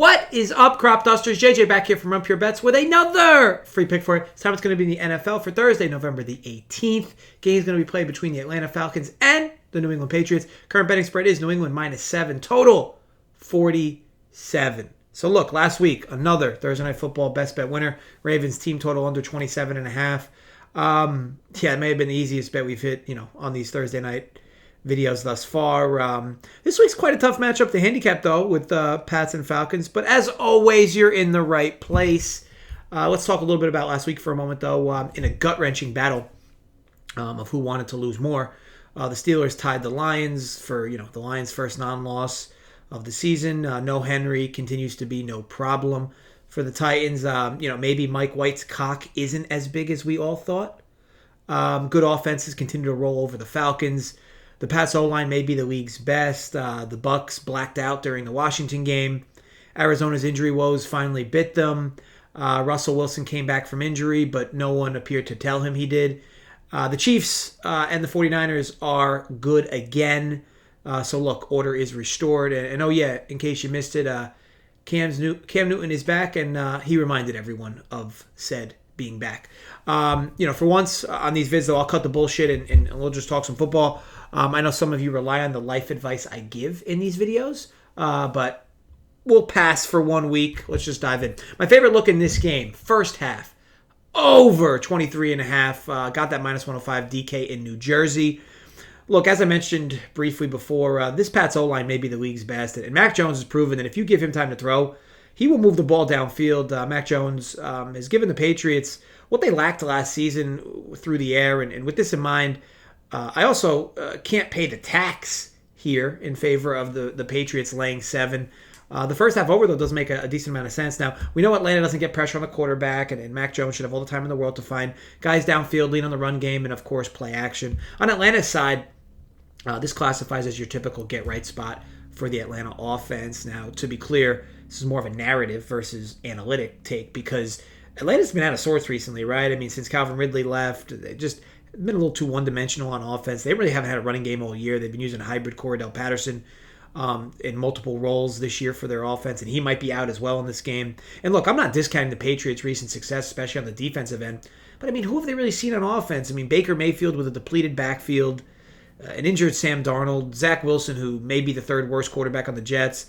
What is up, Crop Dusters? JJ back here from Run Pure Bets with another free pick for you. This time it's going to be in the NFL for Thursday, November the 18th. Game is going to be played between the Atlanta Falcons and the New England Patriots. Current betting spread is New England -7. Total 47. So look, last week, another Thursday Night Football best bet winner. Ravens team total under 27.5. It may have been the easiest bet we've hit, on these Thursday night videos thus far. This week's quite a tough matchup to handicap, though, with Pats and Falcons. But as always, you're in the right place. Let's talk a little bit about last week for a moment, though. In a gut-wrenching battle of who wanted to lose more, the Steelers tied the Lions for, the Lions' first non-loss of the season. No Henry continues to be no problem for the Titans. Maybe Mike White's cock isn't as big as we all thought. Good offenses continue to roll over the Falcons. The Pats O-line may be the league's best. The Bucks blacked out during the Washington game. Arizona's injury woes finally bit them. Russell Wilson came back from injury, but no one appeared to tell him he did. The Chiefs and the 49ers are good again. So look, order is restored. And in case you missed it, Cam Newton is back, and he reminded everyone of said being back. For once on these vids, though, I'll cut the bullshit and we'll just talk some football. I know some of you rely on the life advice I give in these videos, but we'll pass for 1 week. Let's just dive in. My favorite look in this game, first half, over 23.5. Got that -105 DK in New Jersey. Look, as I mentioned briefly before, this Pats O-line may be the league's best, and Mac Jones has proven that if you give him time to throw, he will move the ball downfield. Mac Jones has given the Patriots what they lacked last season through the air, and with this in mind, I also can't pay the tax here in favor of the Patriots laying 7. The first half over, though, does make a decent amount of sense. Now, we know Atlanta doesn't get pressure on the quarterback, and Mac Jones should have all the time in the world to find guys downfield, lean on the run game, and, of course, play action. On Atlanta's side, this classifies as your typical get-right spot for the Atlanta offense. Now, to be clear, this is more of a narrative versus analytic take because Atlanta's been out of sorts recently, right? I mean, since Calvin Ridley left, they just been a little too one-dimensional on offense. They really haven't had a running game all year. They've been using a hybrid Cordell Patterson in multiple roles this year for their offense, and he might be out as well in this game. And look, I'm not discounting the Patriots' recent success, especially on the defensive end, but I mean, who have they really seen on offense? I mean, Baker Mayfield with a depleted backfield, an injured Sam Darnold, Zach Wilson, who may be the third worst quarterback on the Jets.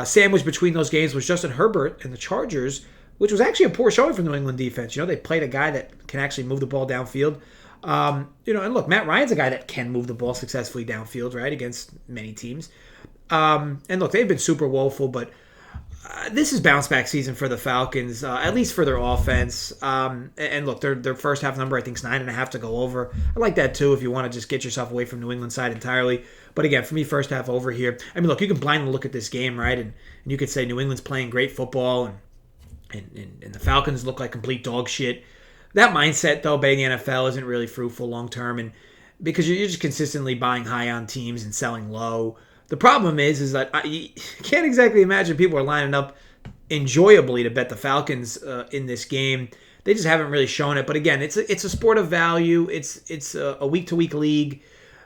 Sandwiched between those games was Justin Herbert and the Chargers, which was actually a poor showing from the New England defense. They played a guy that can actually move the ball downfield. And look, Matt Ryan's a guy that can move the ball successfully downfield, right, against many teams. And look, they've been super woeful, but this is bounce back season for the Falcons, at least for their offense. And look, their first half number I think is 9.5 to go over. I like that too if you want to just get yourself away from New England side entirely. But again, for me, first half over here. I mean, look, you can blindly look at this game, right, and you could say New England's playing great football, and the Falcons look like complete dog shit. That mindset, though, betting the NFL isn't really fruitful long term, and because you're just consistently buying high on teams and selling low. The problem is that you can't exactly imagine people are lining up enjoyably to bet the Falcons in this game. They just haven't really shown it. But again, it's a sport of value. It's a week-to-week league.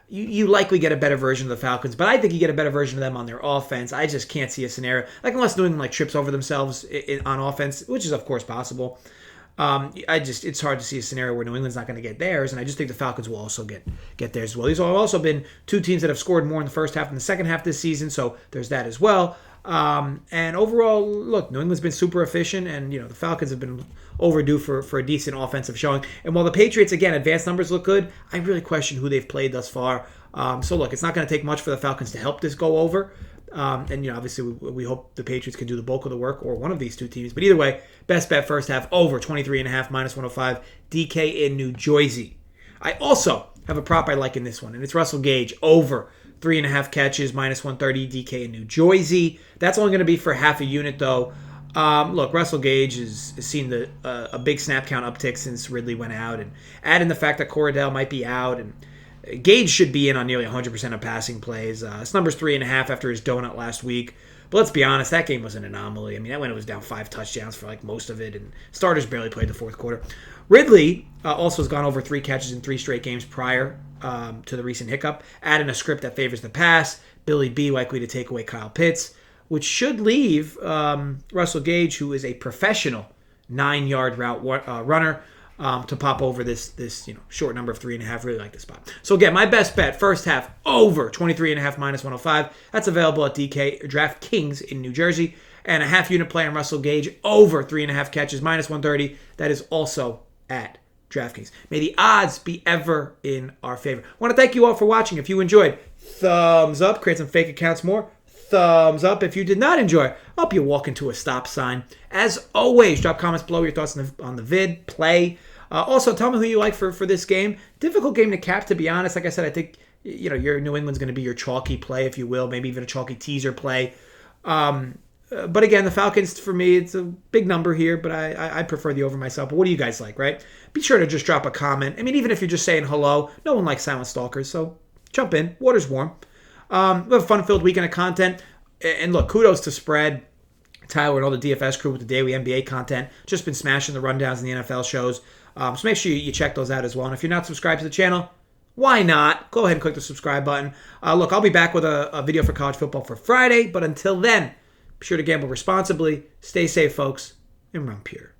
You likely get a better version of the Falcons, but I think you get a better version of them on their offense. I just can't see a scenario unless New England trips over themselves on offense, which is of course possible. It's hard to see a scenario where New England's not going to get theirs, and I just think the Falcons will also get theirs as well. These have also been two teams that have scored more in the first half than the second half this season, so there's that as well. And overall, look, New England's been super efficient, and the Falcons have been overdue for a decent offensive showing. And while the Patriots, again, advanced numbers look good, I really question who they've played thus far. So look, it's not going to take much for the Falcons to help this go over. And obviously we hope the Patriots can do the bulk of the work, or one of these two teams. But either way, best bet first half over 23.5 -105 DK in New Jersey. I also have a prop I like in this one, and it's Russell Gage over 3.5 catches -130 DK in New Jersey. That's only going to be for half a unit though. Look, Russell Gage has seen a big snap count uptick since Ridley went out, and add in the fact that Cordell might be out, and Gage should be in on nearly 100% of passing plays. His number's 3.5 after his donut last week. But let's be honest, that game was an anomaly. I mean, Atlanta was down 5 touchdowns for most of it, and starters barely played the fourth quarter. Ridley also has gone over 3 catches in 3 straight games prior to the recent hiccup. Add in a script that favors the pass. Billy B likely to take away Kyle Pitts. which should leave Russell Gage, who is a professional 9-yard route runner, to pop over this short number of 3.5. Really like this spot. So again, my best bet, first half, over 23.5 minus 105. That's available at DraftKings in New Jersey. And a half unit play on Russell Gage, over 3.5 catches, minus 130. That is also at DraftKings. May the odds be ever in our favor. I want to thank you all for watching. If you enjoyed, thumbs up. Create some fake accounts more. Thumbs up. If you did not enjoy, I hope you walk into a stop sign. As always, drop comments below your thoughts on the vid, play. Also, tell me who you like for this game. Difficult game to cap, to be honest. Like I said, I think your New England's going to be your chalky play, if you will. Maybe even a chalky teaser play. But again, the Falcons, for me, it's a big number here, but I prefer the over myself. But what do you guys like, right? Be sure to just drop a comment. I mean, even if you're just saying hello, no one likes silent stalkers, so jump in. Water's warm. We have a fun-filled weekend of content. And look, kudos to Spread, Tyler, and all the DFS crew with the daily NBA content. Just been smashing the rundowns and the NFL shows. So make sure you check those out as well. And if you're not subscribed to the channel, why not? Go ahead and click the subscribe button. Look, I'll be back with a video for college football for Friday. But until then, be sure to gamble responsibly. Stay safe, folks, and run pure.